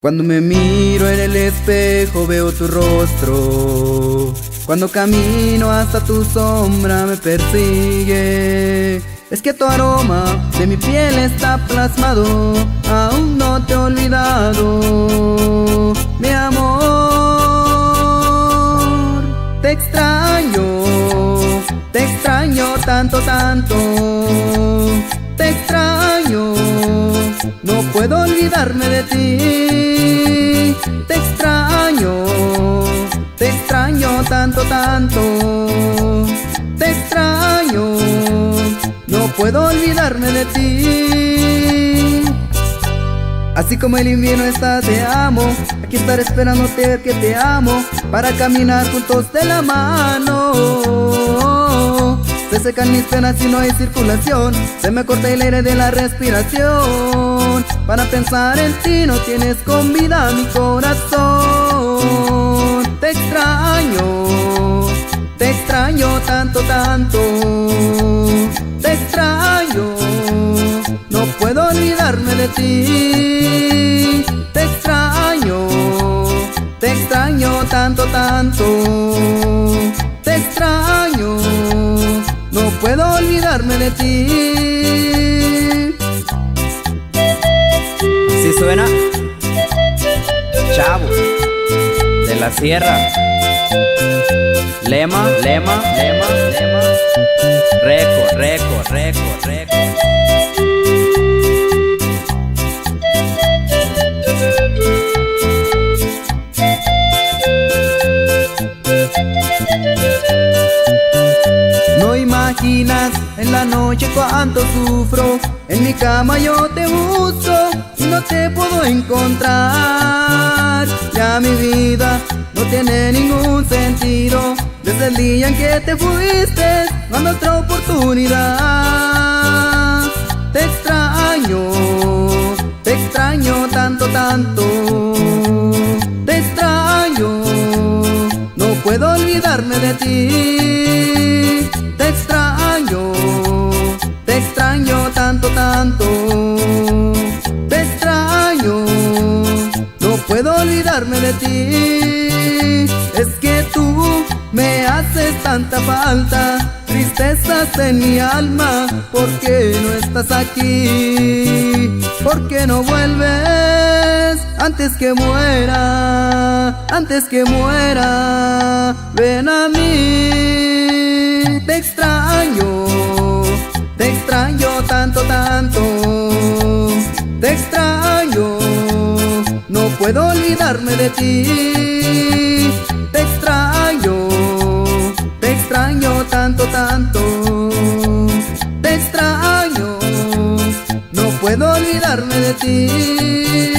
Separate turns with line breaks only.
Cuando me miro en el espejo veo tu rostro. Cuando camino hasta tu sombra me persigue. Es que tu aroma de mi piel está plasmado. Aún no te he olvidado, mi amor. Te extraño tanto, tanto. Te extraño, no puedo olvidarme de ti. Te extraño tanto, tanto. Te extraño, no puedo olvidarme de ti. Así como el invierno está, te amo. Aquí estaré esperándote que te amo, para caminar juntos de la mano. Se secan mis penas y no hay circulación. Se me corta el aire de la respiración. Para pensar en ti no tienes con vida mi corazón. Te extraño tanto, tanto. Te extraño, no puedo olvidarme de ti. Te extraño tanto, tanto. Te extraño, no puedo olvidarme de ti.
Así suena Chavo de la Sierra. Lema, lema, lema, lema. Récord, récord, récord, récord.
No imaginas en la noche cuánto sufro. En mi cama yo te busco y no te puedo encontrar. Ya mi vida no tiene ningún sentido. Desde el día en que te fuiste, no hay otra oportunidad. Te extraño tanto, tanto. Te extraño, no puedo olvidarme de ti. Te extraño tanto, tanto. Te extraño, no puedo olvidarme de ti. Es que tú me haces tanta falta, tristezas en mi alma. ¿Por qué no estás aquí? ¿Por qué no vuelves antes que muera? Antes que muera, ven a mí. Te extraño tanto, tanto. Te extraño, no puedo olvidarme de ti. Te extraño tanto, tanto. Te extraño, no puedo olvidarme de ti.